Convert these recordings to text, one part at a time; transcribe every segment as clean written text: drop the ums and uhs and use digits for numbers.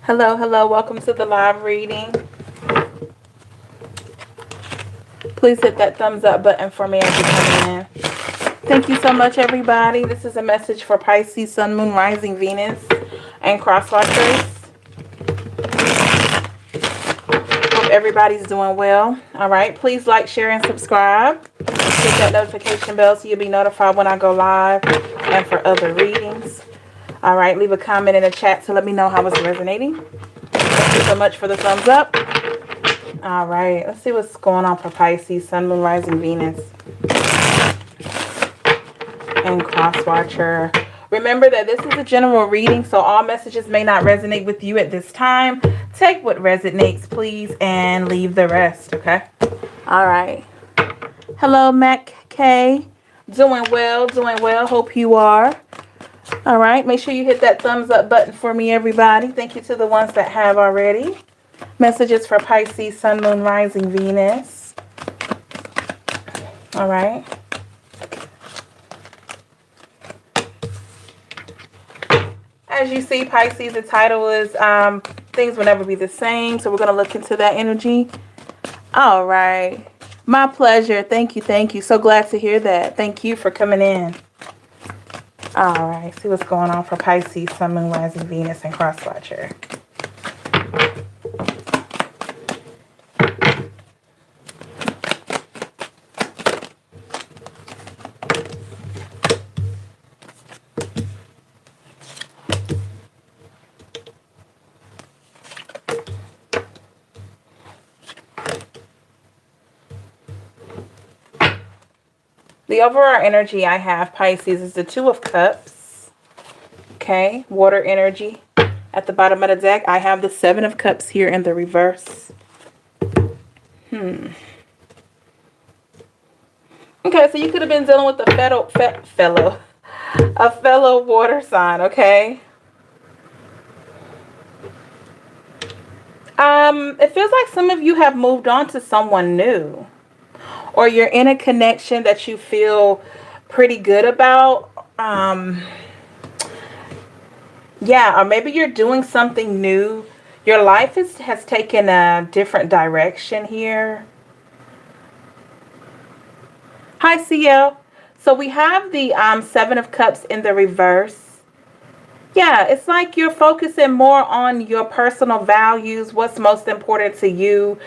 Hello, hello. Welcome to the live reading. Please hit that thumbs up button for me as you come in. Thank you so much, everybody. This is a message for Pisces, Sun, Moon, Rising, Venus, and cross watchers. Hope everybody's doing well. All right. Please like, share, and subscribe. Hit that notification bell so you'll be notified when I go live and for other readings. All right. Leave a comment in the chat to let me know how it's resonating. Thank you so much for the thumbs up. All right. Let's see what's going on for Pisces, Sun, Moon, Rising, Venus, and cross watcher. Remember that this is a general reading, so all messages may not resonate with you at this time. Take what resonates, please, and leave the rest, okay? All right. Hello, Mac K. Doing well, doing well. Hope you are. All right. Make sure you hit that thumbs up button for me, everybody. Thank you to the ones that have already. Messages for Pisces, Sun, Moon, Rising, Venus. All right. As you see, Pisces, the title is Things Will Never Be the Same. So we're going to look into that energy. All right. My pleasure. Thank you. Thank you. So glad to hear that. Thank you for coming in. All right. See what's going on for Pisces, Sun, Moon, Rising, Venus, and cross watcher. The overall energy I have, Pisces, is the Two of Cups. Okay, water energy. At the bottom of the deck, I have the Seven of Cups here in the reverse. Okay, so you could have been dealing with a fellow water sign, okay? It feels like some of you have moved on to someone new. Or you're in a connection that you feel pretty good about. Yeah, or maybe you're doing something new. Your life has taken a different direction here. Hi, CL. So we have the Seven of Cups in the reverse. Yeah, it's like you're focusing more on your personal values, what's most important to you.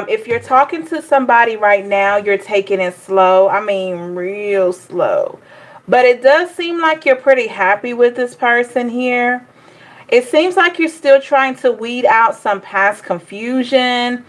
If you're talking to somebody right now, you're taking it slow. I mean, real slow. But it does seem like you're pretty happy with this person here. It seems like you're still trying to weed out some past confusion.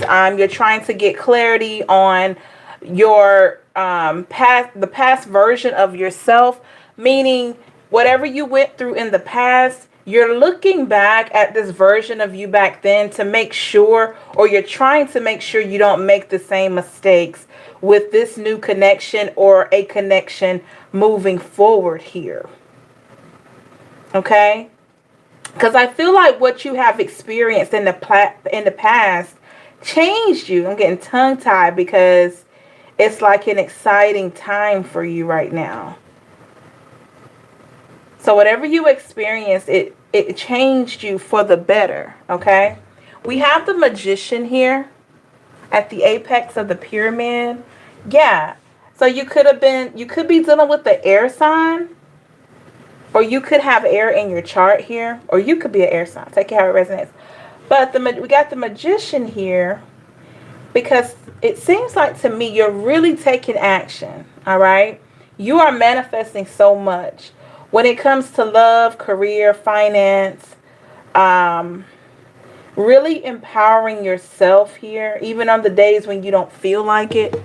You're trying to get clarity on your the past version of yourself, meaning whatever you went through in the past, you're looking back at this version of you back then to make sure, or you're trying to make sure you don't make the same mistakes with this new connection or a connection moving forward here. Okay? Because I feel like what you have experienced in the past changed you. I'm getting tongue-tied because it's like an exciting time for you right now. So whatever you experienced, it changed you for the better, okay? We have the Magician here at the apex of the pyramid. Yeah. So you could be dealing with the air sign, or you could have air in your chart here, or you could be an air sign. Take it how it resonates. But we got the Magician here because it seems like to me you're really taking action, all right? You are manifesting so much. When it comes to love, career, finance, really empowering yourself here, even on the days when you don't feel like it.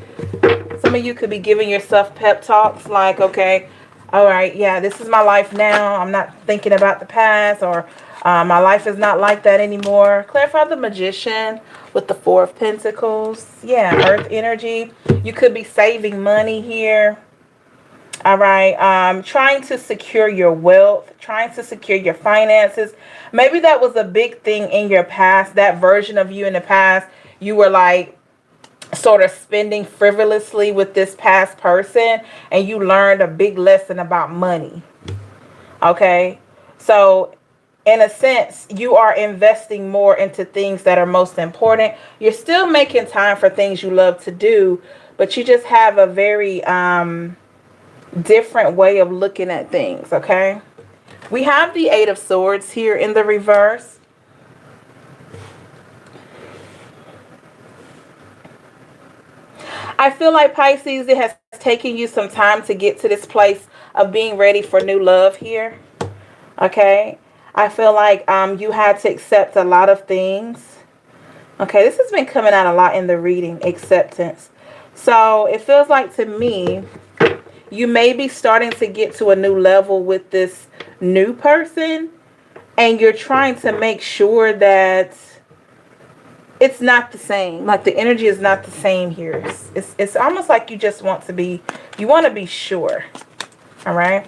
Some of you could be giving yourself pep talks like, okay, all right, yeah, this is my life now. I'm not thinking about the past, or my life is not like that anymore. Clarify the Magician with the Four of Pentacles. Yeah, earth energy. You could be saving money here. All right, trying to secure your wealth, trying to secure your finances. Maybe that was a big thing in your past, that version of you in the past. You were like sort of spending frivolously with this past person, and you learned a big lesson about money. Okay, so in a sense, you are investing more into things that are most important. You're still making time for things you love to do, but you just have a very different way of looking at things, okay? We have the Eight of Swords here in the reverse. I feel like, Pisces, it has taken you some time to get to this place of being ready for new love here, okay? I feel like you had to accept a lot of things. Okay, this has been coming out a lot in the reading, acceptance. So it feels like to me, you may be starting to get to a new level with this new person. And you're trying to make sure that it's not the same. Like the energy is not the same here. It's almost like you just want to be, you want to be sure. All right.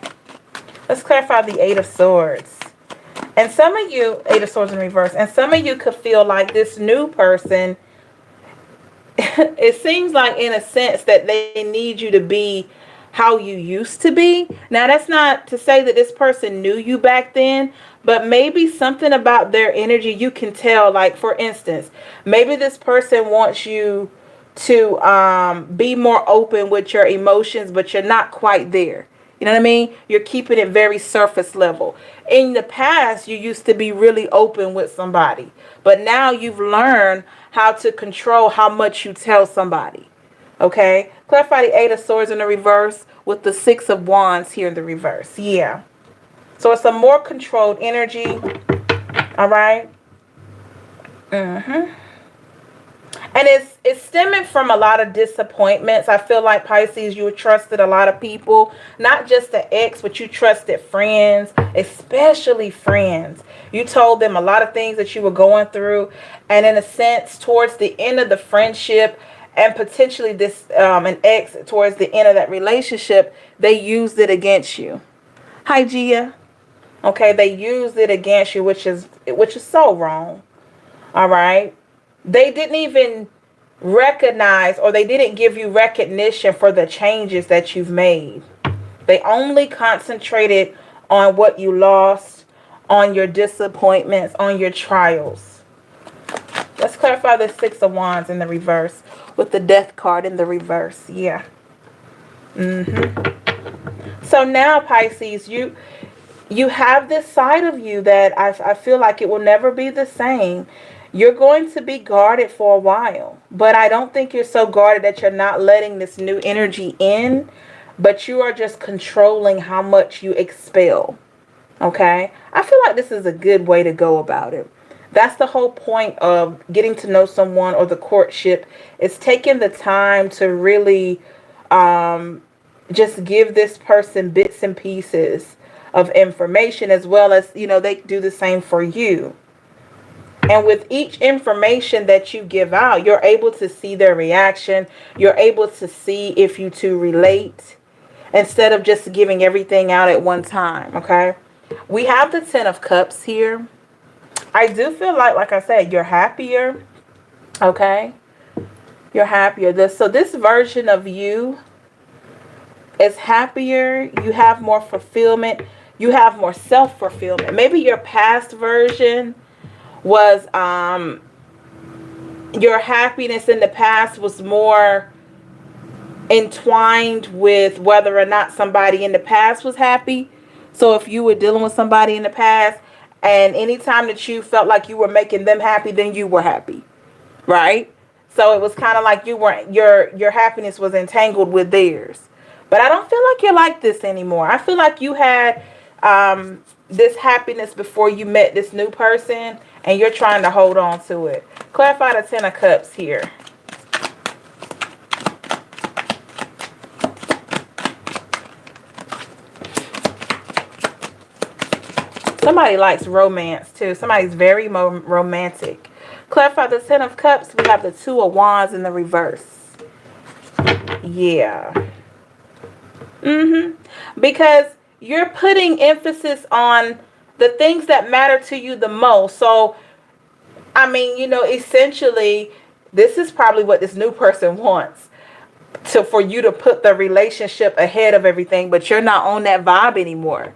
Let's clarify the Eight of Swords. And some of you, Eight of Swords in reverse, and some of you could feel like this new person, it seems like in a sense that they need you to be how you used to be. Now, that's not to say that this person knew you back then, but maybe something about their energy you can tell. Like, for instance, maybe this person wants you to be more open with your emotions, but you're not quite there. You know what I mean? You're keeping it very surface level. In the past, you used to be really open with somebody, but now you've learned how to control how much you tell somebody. Okay? Clarify the Eight of Swords in the reverse with the Six of Wands here in the reverse. Yeah. So it's a more controlled energy. All right? And it's stemming from a lot of disappointments. I feel like, Pisces, you trusted a lot of people. Not just the ex, but you trusted friends, especially friends. You told them a lot of things that you were going through. And in a sense, towards the end of the friendship, and potentially this an ex towards the end of that relationship, they used it against you. Hi, Gia. Okay, they used it against you, which is so wrong. All right. They didn't even recognize, or they didn't give you recognition for the changes that you've made. They only concentrated on what you lost, on your disappointments, on your trials. Let's clarify the Six of Wands in the reverse with the Death card in the reverse. Yeah. So now, Pisces, you have this side of you that I feel like it will never be the same. You're going to be guarded for a while, but I don't think you're so guarded that you're not letting this new energy in, but you are just controlling how much you expel. Okay? I feel like this is a good way to go about it. That's the whole point of getting to know someone, or the courtship, is taking the time to really just give this person bits and pieces of information, as well as, they do the same for you. And with each information that you give out, you're able to see their reaction. You're able to see if you two relate, instead of just giving everything out at one time, okay? We have the Ten of Cups here. I do feel like I said, you're happier, okay? You're happier. So this version of you is happier. You have more fulfillment. You have more self-fulfillment. Maybe your past version was your happiness in the past was more entwined with whether or not somebody in the past was happy. So if you were dealing with somebody in the past, and anytime that you felt like you were making them happy, then you were happy, right? So it was kind of like you weren't, your happiness was entangled with theirs. But I don't feel like you're like this anymore. I feel like you had this happiness before you met this new person, and you're trying to hold on to it. Clarify the Ten of Cups here. Somebody likes romance too. Somebody's very romantic. Clarify the Ten of Cups. We have the Two of Wands in the reverse. Yeah. Because you're putting emphasis on the things that matter to you the most. So, I mean, essentially, this is probably what this new person wants. For you to put the relationship ahead of everything, but you're not on that vibe anymore.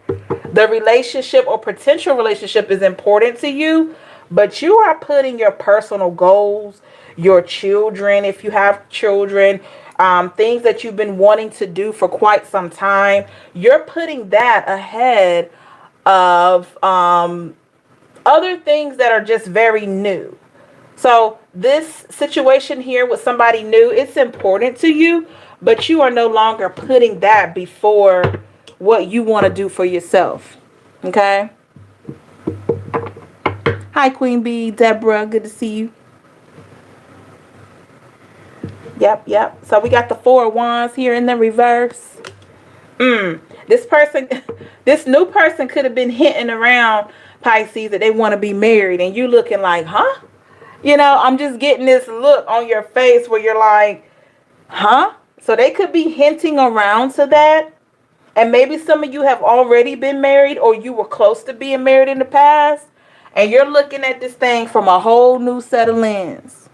The relationship or potential relationship is important to you, but you are putting your personal goals, your children, if you have children, things that you've been wanting to do for quite some time, you're putting that ahead of other things that are just very new. So this situation here with somebody new, it's important to you, but you are no longer putting that before what you want to do for yourself. Okay? Hi, Queen Bee, Deborah, good to see you. Yep. So we got the Four of Wands here in the reverse. This person, this new person could have been hinting around, Pisces, that they want to be married, and you looking like, huh? I'm just getting this look on your face where you're like, huh? So they could be hinting around to that. And maybe some of you have already been married, or you were close to being married in the past. And you're looking at this thing from a whole new set of lens.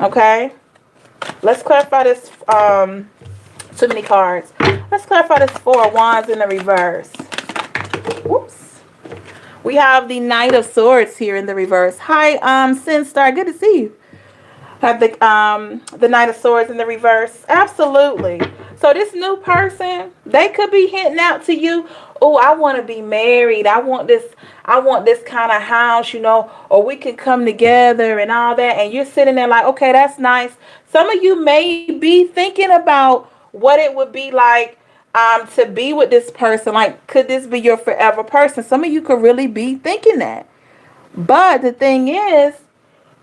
Okay? Let's clarify this. Too many cards. Let's clarify this Four of Wands in the reverse. Whoops. We have the Knight of Swords here in the reverse. Hi, Sin Star. Good to see you. Have the Knight of Swords in the reverse. Absolutely. So this new person, they could be hinting out to you, oh, I want to be married. I want this kind of house, or we can come together and all that. And you're sitting there like, okay, that's nice. Some of you may be thinking about what it would be like to be with this person. Like, could this be your forever person? Some of you could really be thinking that. But the thing is,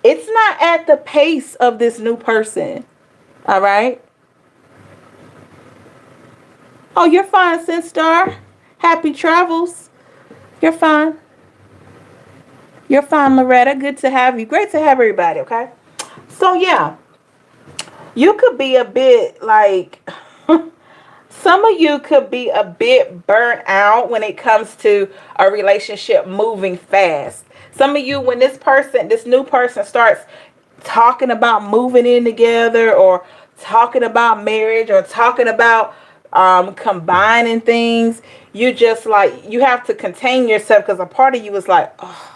it's not at the pace of this new person. All right? Oh, you're fine, Sin Star. Happy travels. You're fine. You're fine, Loretta. Good to have you. Great to have everybody, okay? So, yeah. You could be a bit like... Some of you could be a bit burnt out when it comes to a relationship moving fast. Some of you, when this new person starts talking about moving in together, or talking about marriage, or talking about combining things, you just like, you have to contain yourself, because a part of you is like, oh.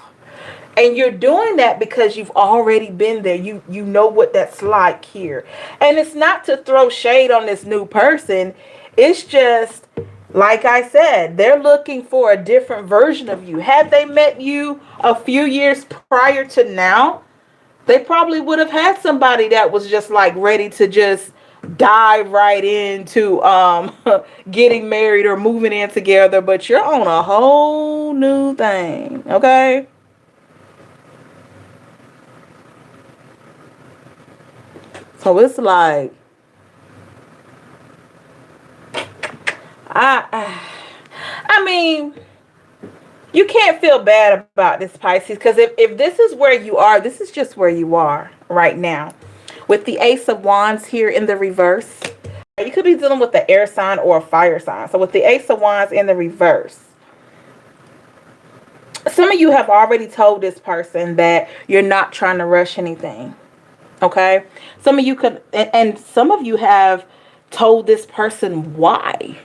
And you're doing that because you've already been there. You know what that's like here. And it's not to throw shade on this new person. It's just, like I said, they're looking for a different version of you. Had they met you a few years prior to now, they probably would have had somebody that was just like ready to just dive right into getting married or moving in together. But you're on a whole new thing, okay? So it's like, I mean, you can't feel bad about this, Pisces, because if this is where you are, this is just where you are right now. With the Ace of Wands here in the reverse, you could be dealing with the air sign or a fire sign. So with the Ace of Wands in the reverse, some of you have already told this person that you're not trying to rush anything. Okay? Some of you could, and some of you have told this person why.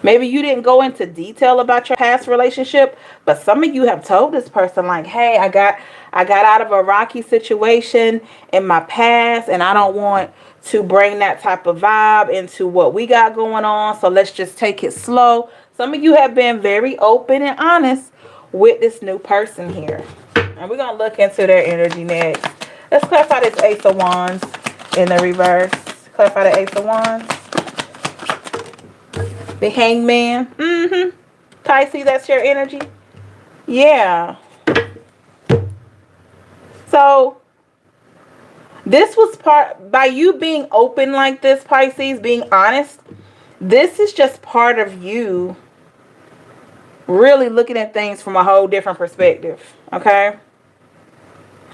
Maybe you didn't go into detail about your past relationship, but some of you have told this person like, hey, I got out of a rocky situation in my past, and I don't want to bring that type of vibe into what we got going on. So let's just take it slow. Some of you have been very open and honest with this new person here. And we're going to look into their energy next. Let's clarify this Ace of Wands in the reverse. Clarify the Ace of Wands. The Hangman. Pisces, that's your energy. Yeah. So this was part, by you being open like this, Pisces, being honest, this is just part of you really looking at things from a whole different perspective. Okay?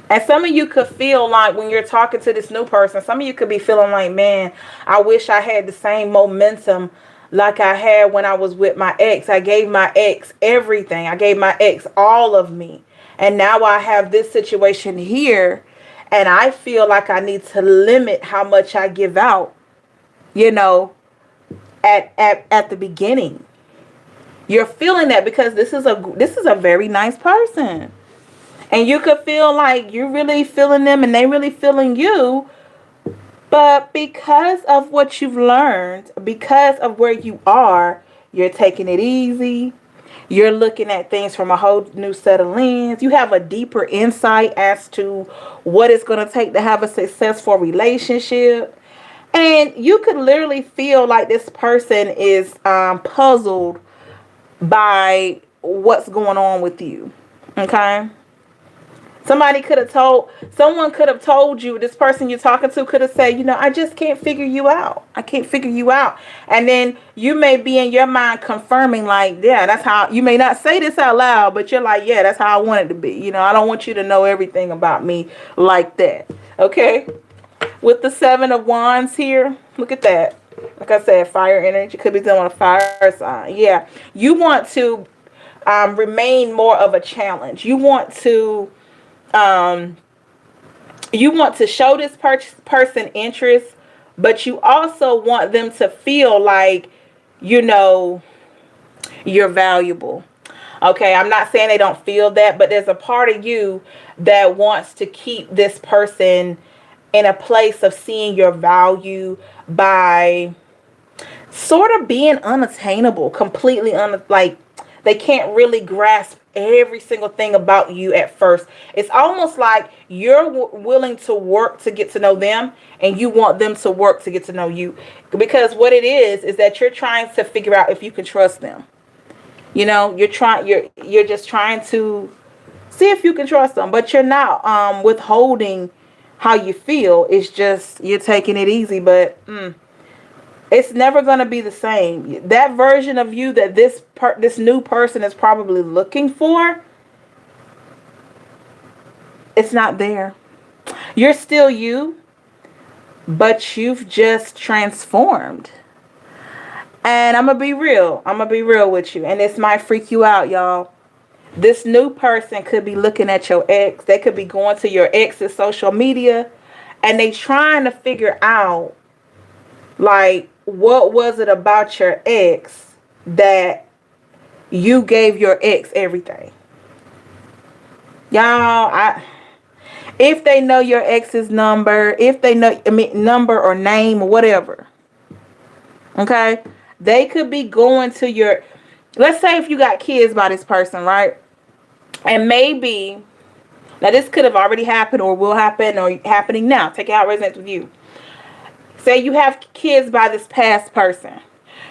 And some of you could feel like when you're talking to this new person, some of you could be feeling like, man, I wish I had the same momentum like I had when I was with my ex. I gave my ex everything. I gave my ex all of me. And now I have this situation here, and I feel like I need to limit how much I give out, at the beginning. You're feeling that because this is a very nice person. And you could feel like you're really feeling them and they really feeling you. But because of what you've learned, because of where you are, you're taking it easy. You're looking at things from a whole new set of lens. You have a deeper insight as to what it's going to take to have a successful relationship. And you could literally feel like this person is puzzled by what's going on with you. Okay? Someone could have told you, this person you're talking to could have said, I just can't figure you out. I can't figure you out. And then you may be in your mind confirming like, yeah, that's how, you may not say this out loud, but you're like, yeah, that's how I want it to be. I don't want you to know everything about me like that. Okay. With the 7 of Wands here, look at that. Like I said, fire energy could be done on a fire sign. Yeah. You want to remain more of a challenge. You want to show this person interest, but you also want them to feel like, you're valuable. Okay, I'm not saying they don't feel that, but there's a part of you that wants to keep this person in a place of seeing your value by sort of being unattainable, completely like they can't really grasp every single thing about you at first. It's almost like you're willing to work to get to know them and you want them to work to get to know you, because what it is that you're trying to figure out if you can trust them. You're just trying to see if you can trust them, but you're not withholding how you feel. It's just you're taking it easy, but it's never going to be the same. That version of you that this new person is probably looking for, it's not there. You're still you, but you've just transformed. And I'm going to be real. I'm going to be real with you. And this might freak you out, y'all. This new person could be looking at your ex. They could be going to your ex's social media and they trying to figure out, like, what was it about your ex that you gave your ex everything? Y'all, if they know your ex's number, if they know, number or name or whatever, okay, they could be going to your, let's say if you got kids by this person, right? And maybe, now this could have already happened or will happen or happening now. Take it how it resonates with you. Say you have kids by this past person.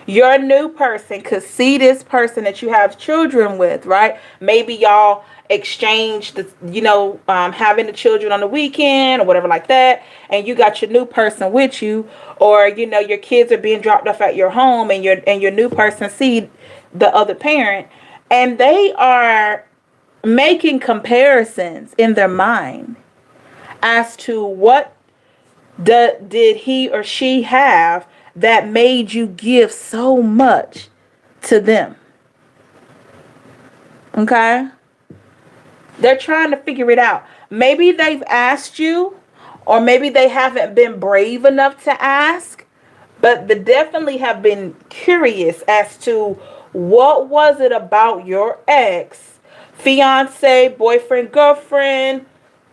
Your new person could see this person that you have children with, right? Maybe y'all exchange having the children on the weekend or whatever like that, and you got your new person with you, or your kids are being dropped off at your home, and your new person see the other parent, and they are making comparisons in their mind as to what did he or she have that made you give so much to them. Okay? They're trying to figure it out. Maybe they've asked you, or maybe they haven't been brave enough to ask, but they definitely have been curious as to what was it about your ex, fiance, boyfriend, girlfriend,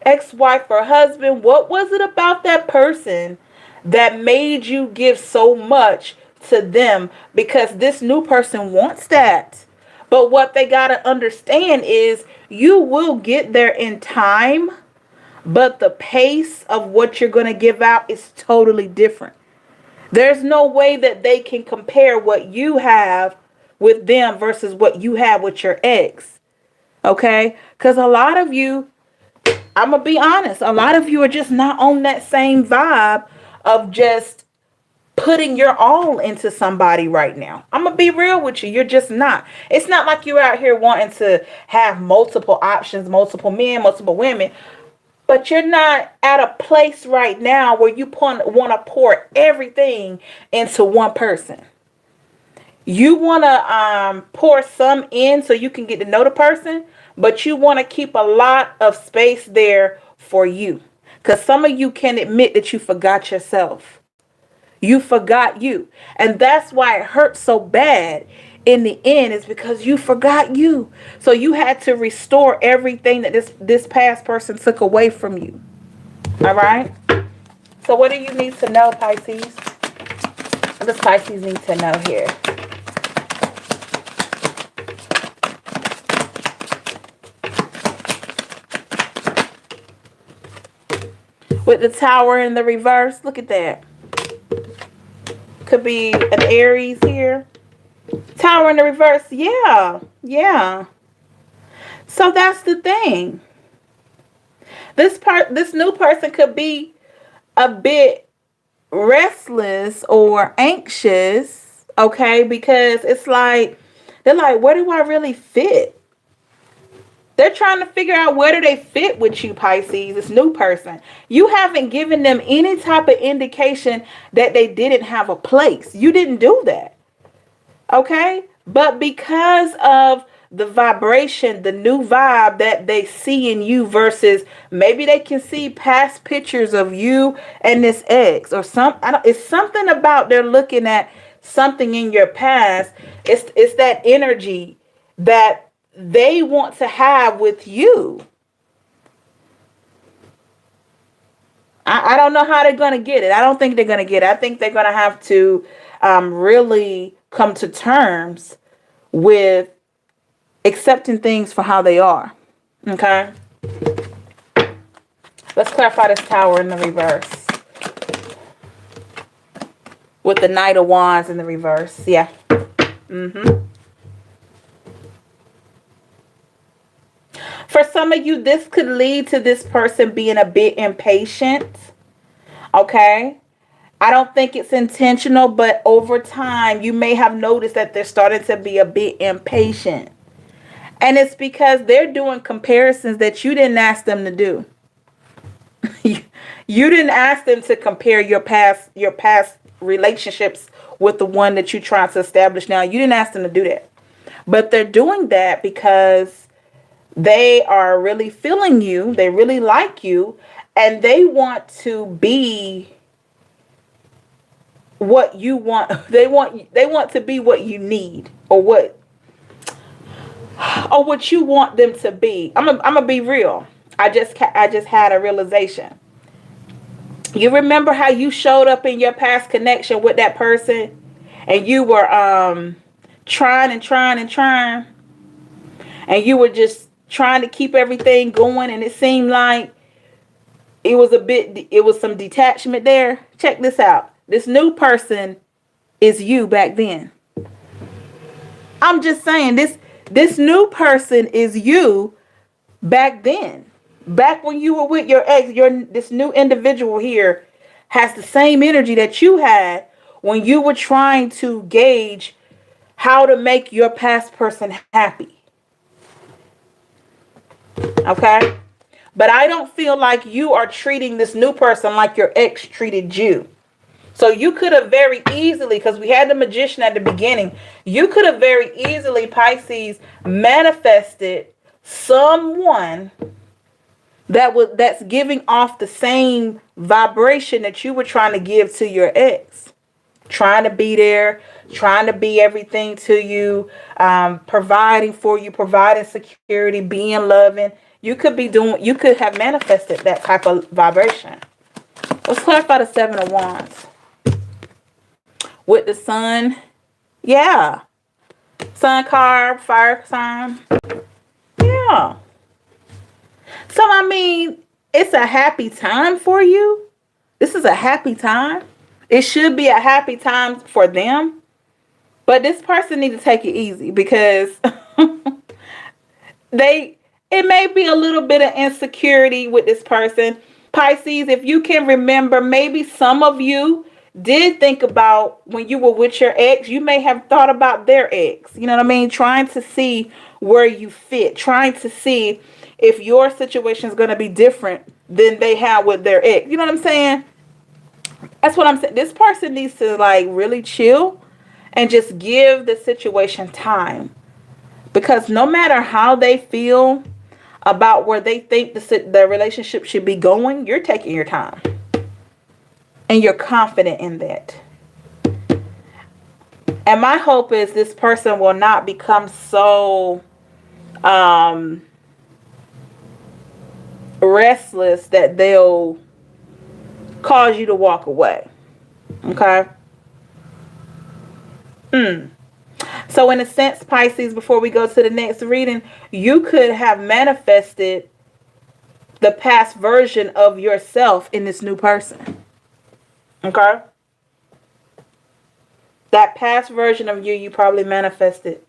ex-wife or husband. What was it about that person that made you give so much to them? Because this new person wants that. But what they got to understand is you will get there in time, but the pace of what you're going to give out is totally different. There's no way that they can compare what you have with them versus what you have with your ex. Okay? Because a lot of you, I'm going to be honest, a lot of you are just not on that same vibe of just putting your all into somebody right now. I'm going to be real with you. You're just not. It's not like you're out here wanting to have multiple options, multiple men, multiple women. But you're not at a place right now where you want to pour everything into one person. You want to pour some in so you can get to know the person, but you want to keep a lot of space there for you. Because some of you can admit that you forgot yourself. You forgot you. And that's why it hurts so bad, in the end is because you forgot you. So you had to restore everything that this past person took away from you. All right? So what do you need to know, Pisces? What does Pisces need to know here? With the Tower in the reverse, look at that. Could be an Aries here. Tower in the reverse, yeah, yeah. So that's the thing. This new person could be a bit restless or anxious, okay? Because it's like, they're like, where do I really fit? They're trying to figure out where do they fit with you, Pisces, this new person. You haven't given them any type of indication that they didn't have a place. You didn't do that. Okay? But because of the vibration, the new vibe that they see in you versus maybe they can see past pictures of you and this ex or it's something about they're looking at something in your past. It's that energy that they want to have with you. I don't know how they're going to get it. I don't think they're going to get it. I think they're going to have to really come to terms with accepting things for how they are. Okay? Let's clarify this Tower in the reverse. With the Knight of Wands in the reverse. Yeah. For some of you, this could lead to this person being a bit impatient. Okay? I don't think it's intentional, but over time, you may have noticed that they're starting to be a bit impatient. And it's because they're doing comparisons that you didn't ask them to do. You didn't ask them to compare your past relationships with the one that you're trying to establish now. You didn't ask them to do that. But they're doing that because they are really feeling you. They really like you. And they want to be what you want. They want to be what you need or what you want them to be. I'm gonna be real. I just had a realization. You remember how you showed up in your past connection with that person and you were trying and you were just trying to keep everything going, and it seemed like it was some detachment there. Check this out. This new person is you back then. I'm just saying this new person is you back then. Back when you were with your ex, this new individual here has the same energy that you had when you were trying to gauge how to make your past person happy. Okay? But I don't feel like you are treating this new person like your ex treated you. So you could have very easily, because we had the Magician at the beginning, you could have very easily, Pisces, manifested someone that's giving off the same vibration that you were trying to give to your ex. Trying to be there, trying to be everything to you, providing for you, providing security, being loving. You could have manifested that type of vibration. Let's clarify the Seven of Wands. With the Sun. Yeah. Sun card, fire sign. Yeah. So, I mean, it's a happy time for you. This is a happy time. It should be a happy time for them. But this person needs to take it easy because it may be a little bit of insecurity with this person. Pisces, if you can remember, maybe some of you did think about when you were with your ex, you may have thought about their ex. You know what I mean? Trying to see where you fit. Trying to see if your situation is going to be different than they have with their ex. You know what I'm saying? That's what I'm saying. This person needs to like really chill and just give the situation time. Because no matter how they feel about where they think the relationship should be going, you're taking your time. And you're confident in that. And my hope is this person will not become so restless that they'll cause you to walk away. Okay? So in a sense, Pisces, before we go to the next reading, you could have manifested the past version of yourself in this new person. Okay? That past version of you probably manifested.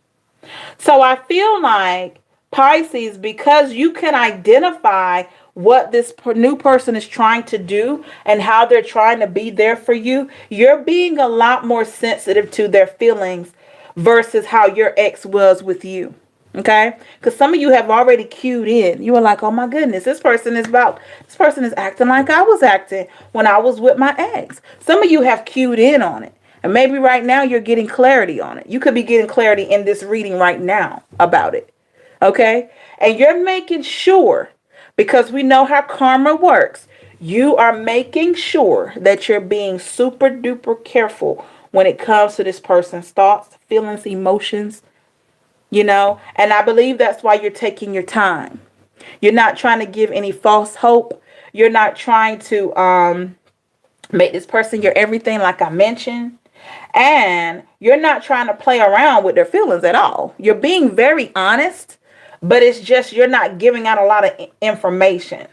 So I feel like, Pisces, because you can identify what this new person is trying to do and how they're trying to be there for you, you're being a lot more sensitive to their feelings versus how your ex was with you. Okay? Because some of you have already cued in. You were like, oh my goodness, this person is acting like I was acting when I was with my ex. Some of you have cued in on it. And maybe right now you're getting clarity on it. You could be getting clarity in this reading right now about it. Okay? And you're making sure, because we know how karma works, you are making sure that you're being super duper careful when it comes to this person's thoughts, feelings, emotions, you know. And I believe that's why you're taking your time. You're not trying to give any false hope. You're not trying to make this person your everything, like I mentioned. And you're not trying to play around with their feelings at all. You're being very honest, but it's just you're not giving out a lot of information.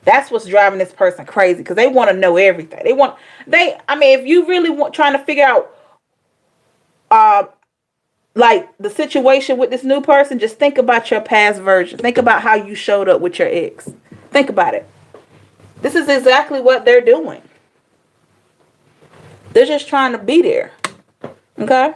That's what's driving this person crazy, because they want to know everything. If you really trying to figure out like the situation with this new person, just think about your past version. Think about how you showed up with your ex. Think about it. This is exactly what they're doing. They're just trying to be there. Okay?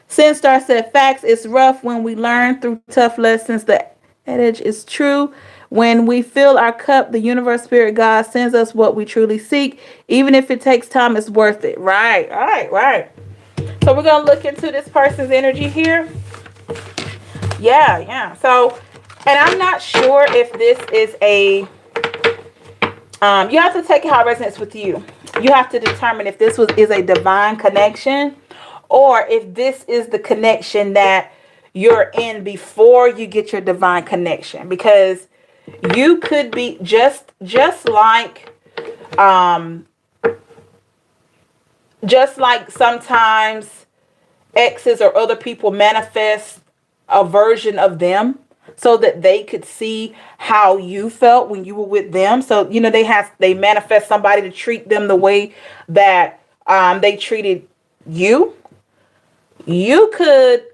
Sinstar said, facts, it's rough when we learn through tough lessons. The adage is true. When we fill our cup, the universe, spirit, God sends us what we truly seek. Even if it takes time, it's worth it. Right. So we're going to look into this person's energy here. Yeah. So, and I'm not sure if this is a... you have to take it how it resonates with you. You have to determine if this is a divine connection, or if this is the connection that you're in before you get your divine connection. Because you could be just like sometimes exes or other people manifest a version of them, so that they could see how you felt when you were with them. So, you know, they manifest somebody to treat them the way that they treated you. You could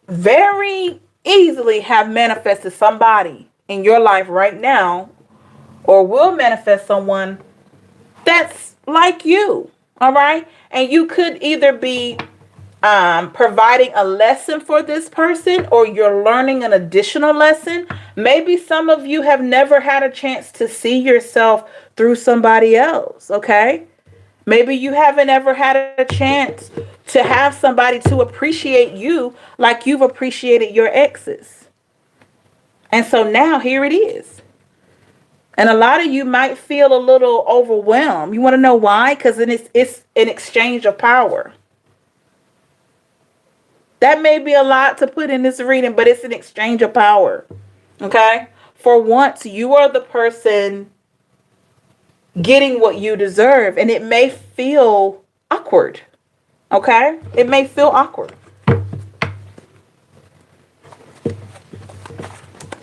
very easily have manifested somebody in your life right now, or will manifest someone that's like you. All right. And you could either be providing a lesson for this person, or you're learning an additional lesson. Maybe some of you have never had a chance to see yourself through somebody else. Okay. Maybe you haven't ever had a chance to have somebody to appreciate you like you've appreciated your exes. And so now here it is. And a lot of you might feel a little overwhelmed. You want to know why? Because it's an exchange of power. That may be a lot to put in this reading, but it's an exchange of power. Okay? For once, you are the person getting what you deserve. And it may feel awkward. Okay? It may feel awkward.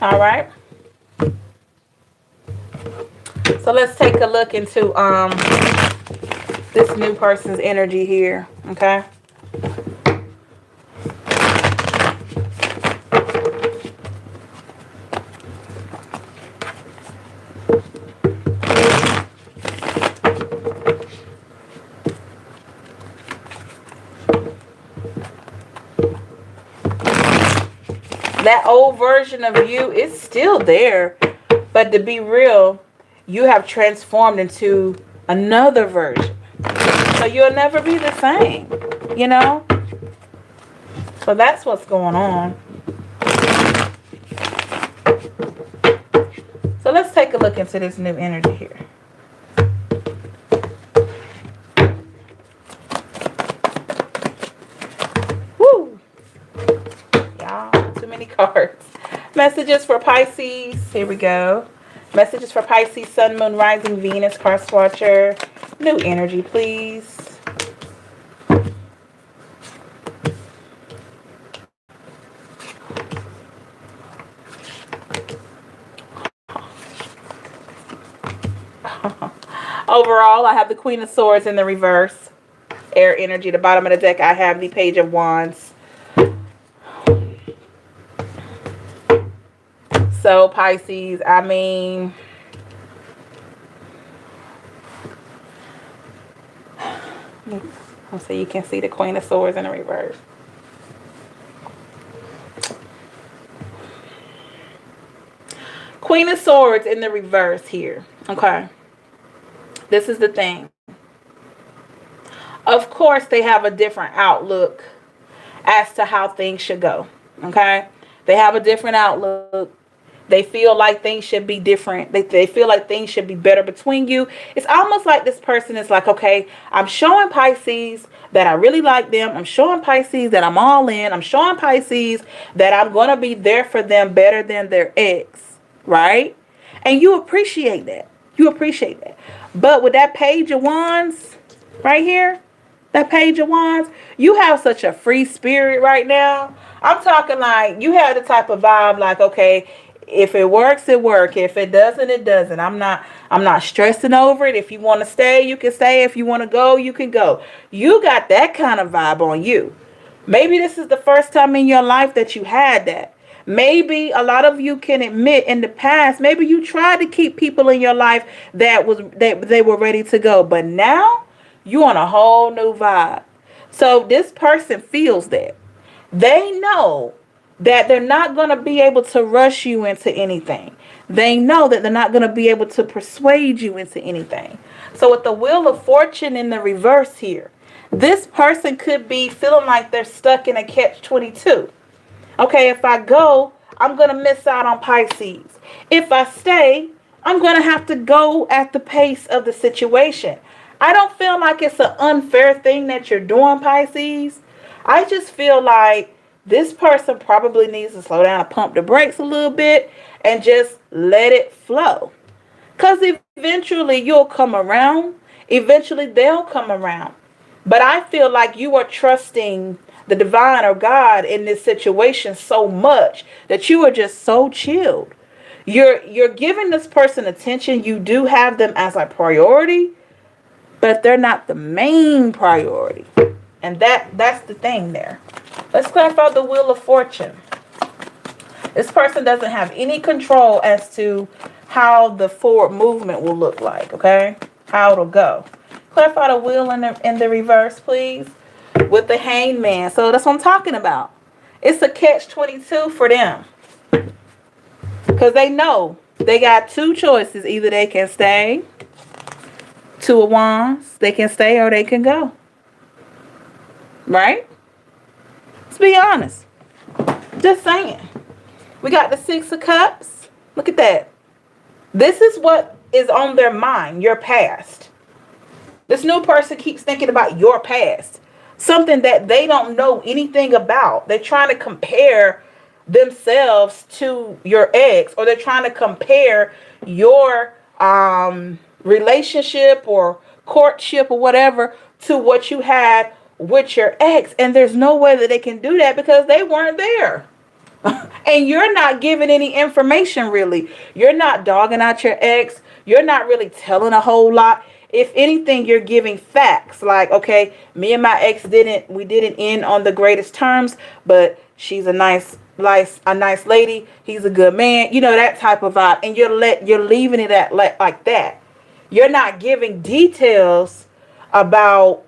All right? So let's take a look into this new person's energy here. Okay? That old version of you is still there. But to be real, you have transformed into another version. So you'll never be the same, you know? So that's what's going on. So let's take a look into this new energy here. cards. Messages for Pisces. Here we go. Messages for Pisces, Sun, Moon, Rising, Venus, card swatcher. New energy, please. Overall, I have the Queen of Swords in the reverse. Air energy. The bottom of the deck, I have the Page of Wands. So, Pisces, I mean, so you can see the Queen of Swords in the reverse. Queen of Swords in the reverse here. Okay. This is the thing. Of course, they have a different outlook as to how things should go. Okay. They have a different outlook. They feel like things should be different. They feel like things should be better between you. It's almost like this person is like, okay, I'm showing Pisces that I really like them. I'm showing Pisces that I'm all in. I'm showing Pisces that I'm going to be there for them better than their ex. Right? And you appreciate that. You appreciate that. But with that Page of Wands right here, that Page of Wands, you have such a free spirit right now. I'm talking like you have the type of vibe like, okay, if it works, it works. If it doesn't, it doesn't. I'm not stressing over it. If you want to stay, you can stay. If you want to go, you can go. You got that kind of vibe on you. Maybe this is the first time in your life that you had that. Maybe a lot of you can admit in the past, maybe you tried to keep people in your life that they were ready to go. But now you on a whole new vibe. So this person feels that. They know that they're not going to be able to rush you into anything. They know that they're not going to be able to persuade you into anything. So with the Wheel of Fortune in the reverse here, this person could be feeling like they're stuck in a catch-22. Okay, if I go, I'm going to miss out on Pisces. If I stay, I'm going to have to go at the pace of the situation. I don't feel like it's an unfair thing that you're doing, Pisces. I just feel like this person probably needs to slow down and pump the brakes a little bit and just let it flow. Because eventually you'll come around. Eventually they'll come around. But I feel like you are trusting the divine or God in this situation so much that you are just so chilled. You're giving this person attention. You do have them as a priority, but they're not the main priority. And that's the thing there. Let's clarify the Wheel of Fortune. This person doesn't have any control as to how the forward movement will look like, okay? How it'll go. Clarify the wheel in the reverse, please. With the Hangman. So that's what I'm talking about. It's a catch-22 for them. Because they know they got two choices. Either they can stay, Two of Wands, they can stay or they can go. Right? Let's be honest. Just saying. We got the Six of Cups. Look at that. This is what is on their mind, your past. This new person keeps thinking about your past. Something that they don't know anything about. They're trying to compare themselves to your ex, or they're trying to compare your relationship or courtship or whatever to what you had with your ex. And there's no way that they can do that because they weren't there. And you're not giving any information really. You're not dogging out your ex. You're not really telling a whole lot. If anything, you're giving facts like, okay, me and my ex didn't end on the greatest terms, but she's a nice lady. He's a good man. You know, that type of vibe. And you're leaving it at like that. You're not giving details about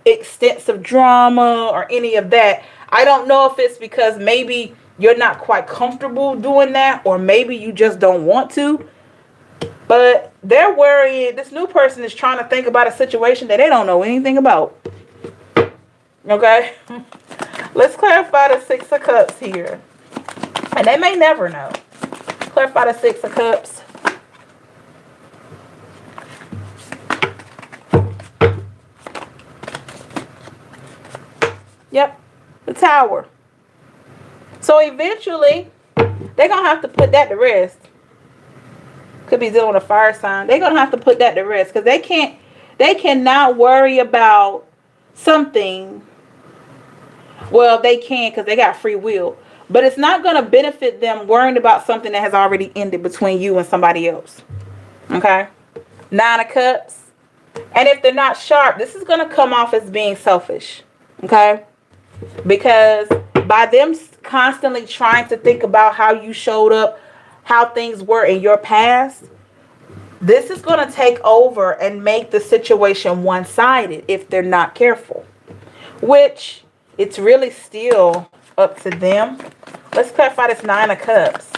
extensive drama or any of that. I don't know if it's because maybe you're not quite comfortable doing that, or maybe you just don't want to. But they're worrying. This new person is trying to think about a situation that they don't know anything about. Okay? Let's clarify the Six of Cups here. And they may never know. Clarify the Six of Cups. Yep. The Tower. So eventually, they're going to have to put that to rest. Could be dealing with a fire sign. They're going to have to put that to rest because they cannot worry about something. Well, they can because they got free will. But it's not going to benefit them worrying about something that has already ended between you and somebody else. Okay? 9 of Cups. And if they're not sharp, this is going to come off as being selfish. Okay? Because by them constantly trying to think about how you showed up, how things were in your past, this is going to take over and make the situation one-sided if they're not careful. Which, it's really still up to them. Let's clarify this 9 of Cups.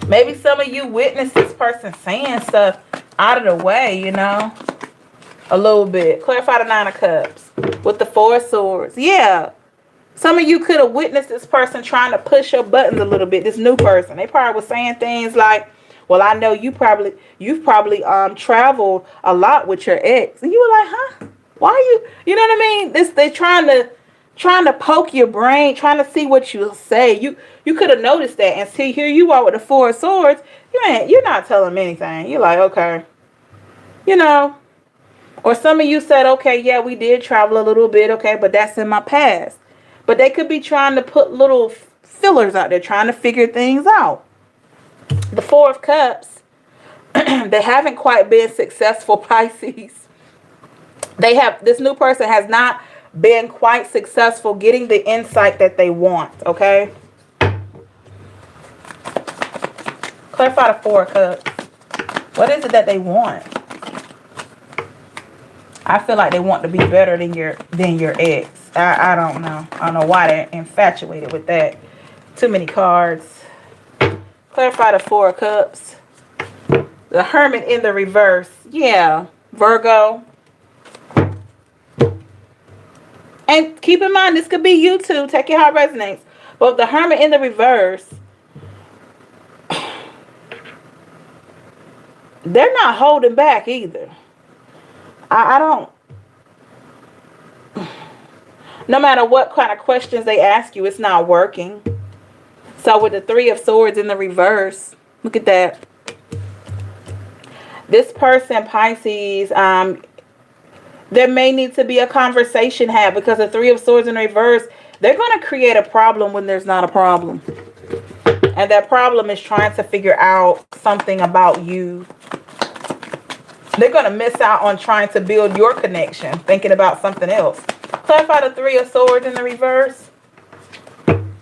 Maybe some of you witnessed this person saying stuff out of the way, you know. A little bit. Clarify the 9 of Cups. With the 4 of Swords. Yeah. Some of you could have witnessed this person trying to push your buttons a little bit. This new person. They probably was saying things like, well, I know you've probably traveled a lot with your ex. And you were like, huh? Why are you know what I mean? They're trying to poke your brain, trying to see what you'll say. You could have noticed that. And see, here you are with the 4 of Swords. You're not telling them anything. You're like, okay. You know. Or some of you said, okay, yeah, we did travel a little bit, okay, but that's in my past. But they could be trying to put little fillers out there, trying to figure things out. The 4 of Cups, they haven't quite been successful, Pisces. This new person has not been quite successful getting the insight that they want, okay? Clarify the 4 of Cups. What is it that they want? I feel like they want to be better than your ex. I don't know. I don't know why they're infatuated with that. Too many cards. Clarify the 4 of Cups. The Hermit in the reverse. Yeah. Virgo. And keep in mind, this could be you too. Take it how it resonates. But the Hermit in the reverse, they're not holding back either. I don't. No matter what kind of questions they ask you, it's not working. So with the 3 of Swords in the reverse, look at that. This person, Pisces, there may need to be a conversation had because the 3 of Swords in reverse, they're going to create a problem when there's not a problem. And that problem is trying to figure out something about you. They're going to miss out on trying to build your connection, thinking about something else. Clarify the 3 of Swords in the reverse.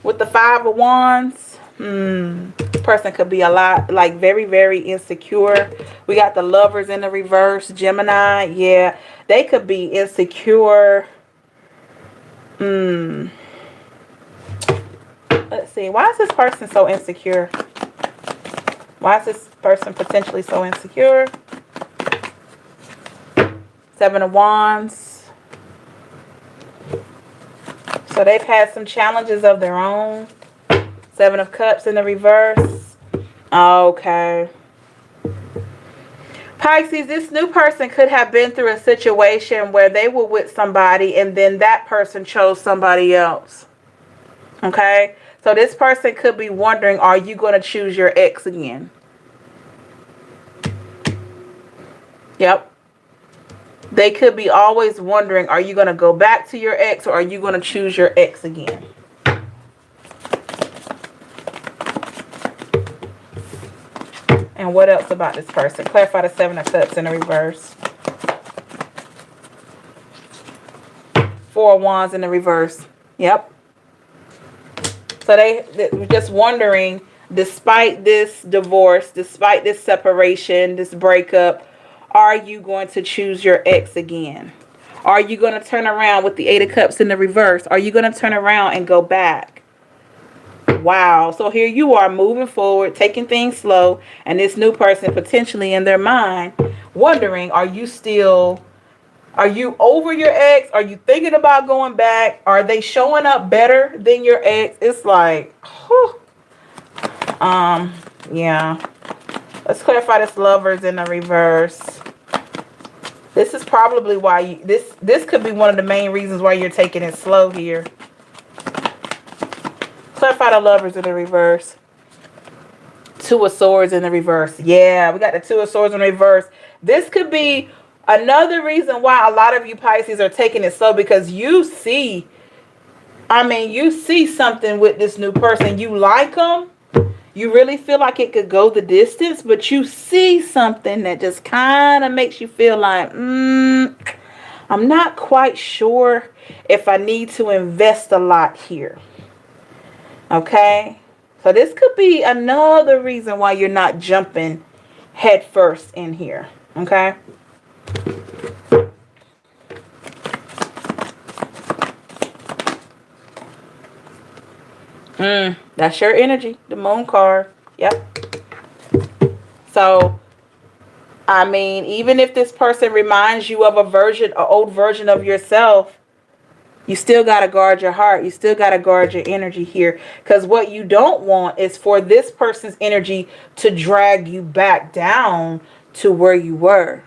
With the 5 of Wands. This person could be a lot, like very, very insecure. We got the Lovers in the reverse. Gemini. Yeah. They could be insecure. Let's see. Why is this person so insecure? Why is this person potentially so insecure? 7 of Wands. So they've had some challenges of their own. 7 of Cups in the reverse. Okay. Pisces, this new person could have been through a situation where they were with somebody and then that person chose somebody else. Okay. So this person could be wondering, are you going to choose your ex again? Yep. They could be always wondering, are you going to go back to your ex or are you going to choose your ex again? And what else about this person? Clarify the 7 of Cups in the reverse. 4 of Wands in the reverse. Yep. So they're just wondering, despite this divorce, despite this separation, this breakup, are you going to choose your ex again? Are you going to turn around with the 8 of Cups in the reverse? Are you going to turn around and go back? Wow. So here you are moving forward, taking things slow, and this new person potentially in their mind wondering, are you over your ex? Are you thinking about going back? Are they showing up better than your ex? It's like, whew. Yeah. Let's clarify this Lovers in the reverse. This is probably why you, this could be one of the main reasons why you're taking it slow here. Clarify the Lovers in the reverse. Two of Swords in the reverse. Yeah, we got the Two of Swords in the reverse. This could be another reason why a lot of you Pisces are taking it slow, because you see, you see something with this new person. You like them. You really feel like it could go the distance, but you see something that just kind of makes you feel like, I'm not quite sure if I need to invest a lot here. Okay? So this could be another reason why you're not jumping head first in here. Okay? That's your energy. The Moon card. Yep. So, even if this person reminds you of an old version of yourself, you still got to guard your heart. You still got to guard your energy here. Because what you don't want is for this person's energy to drag you back down to where you were.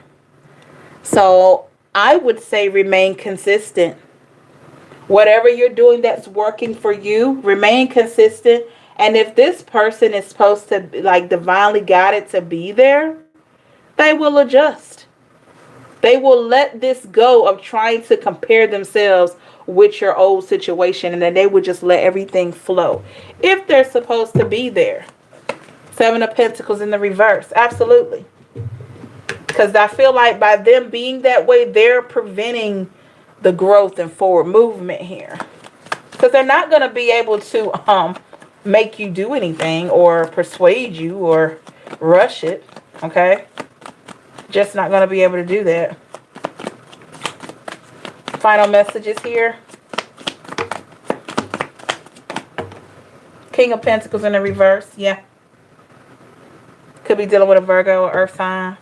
So I would say remain consistent. Whatever you're doing that's working for you, remain consistent. And if this person is supposed to, like, divinely guided to be there, they will adjust. They will let this go of trying to compare themselves with your old situation, and then they would just let everything flow if they're supposed to be there. Seven of Pentacles in the reverse. Absolutely. Because I feel like by them being that way, they're preventing the growth and forward movement here. Because they're not going to be able to make you do anything or persuade you or rush it. Okay? Just not going to be able to do that. Final messages here. King of Pentacles in the reverse. Yeah. Could be dealing with a Virgo or Earth sign.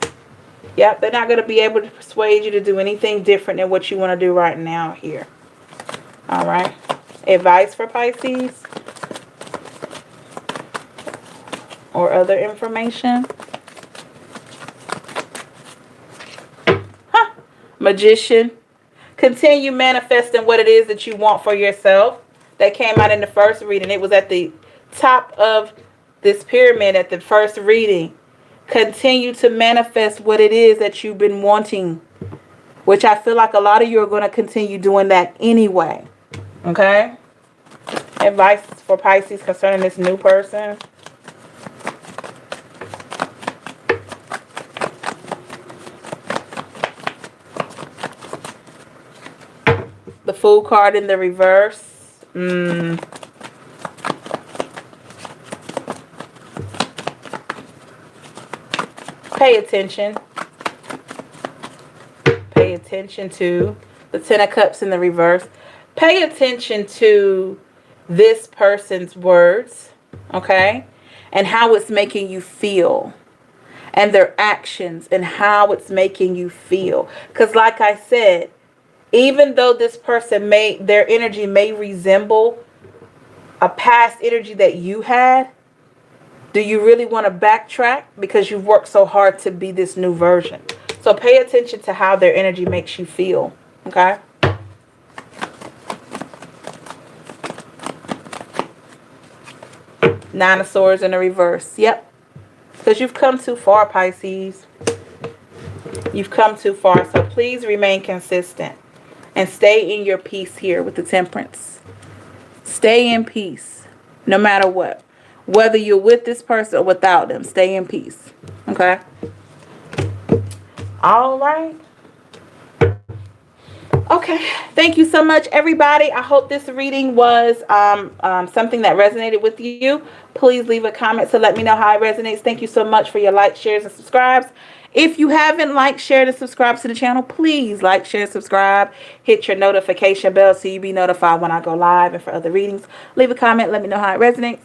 Yep, they're not going to be able to persuade you to do anything different than what you want to do right now here. All right. Advice for Pisces or other information. Magician. Continue manifesting what it is that you want for yourself. That came out in the first reading. It was at the top of this pyramid at the first reading. Continue to manifest what it is that you've been wanting, which I feel like a lot of you are going to continue doing that anyway. Okay? Advice for Pisces concerning this new person. The Fool card in the reverse. Pay attention. Pay attention to the Ten of Cups in the reverse. Pay attention to this person's words, okay? And how it's making you feel. And their actions and how it's making you feel. Because like I said, even though this person their energy may resemble a past energy that you had, do you really want to backtrack because you've worked so hard to be this new version? So pay attention to how their energy makes you feel, okay? Nine of Swords in the reverse. Yep. Because you've come too far, Pisces. You've come too far. So please remain consistent. And stay in your peace here with the Temperance. Stay in peace. No matter what. Whether you're with this person or without them. Stay in peace. Okay? All right. Okay. Thank you so much, everybody. I hope this reading was something that resonated with you. Please leave a comment to let me know how it resonates. Thank you so much for your likes, shares, and subscribes. If you haven't liked, shared, and subscribed to the channel, please like, share, subscribe. Hit your notification bell so you'll be notified when I go live and for other readings. Leave a comment. Let me know how it resonates.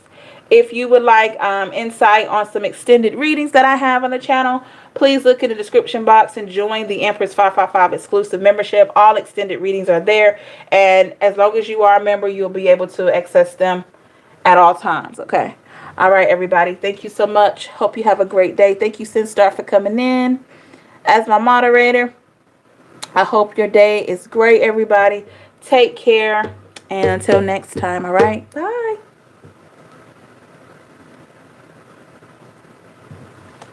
If you would like insight on some extended readings that I have on the channel, please look in the description box and join the Empress 555 exclusive membership. All extended readings are there. And as long as you are a member, you'll be able to access them at all times. Okay. All right, everybody. Thank you so much. Hope you have a great day. Thank you, Sinstar, for coming in as my moderator. I hope your day is great, everybody. Take care. And until next time, all right? Bye.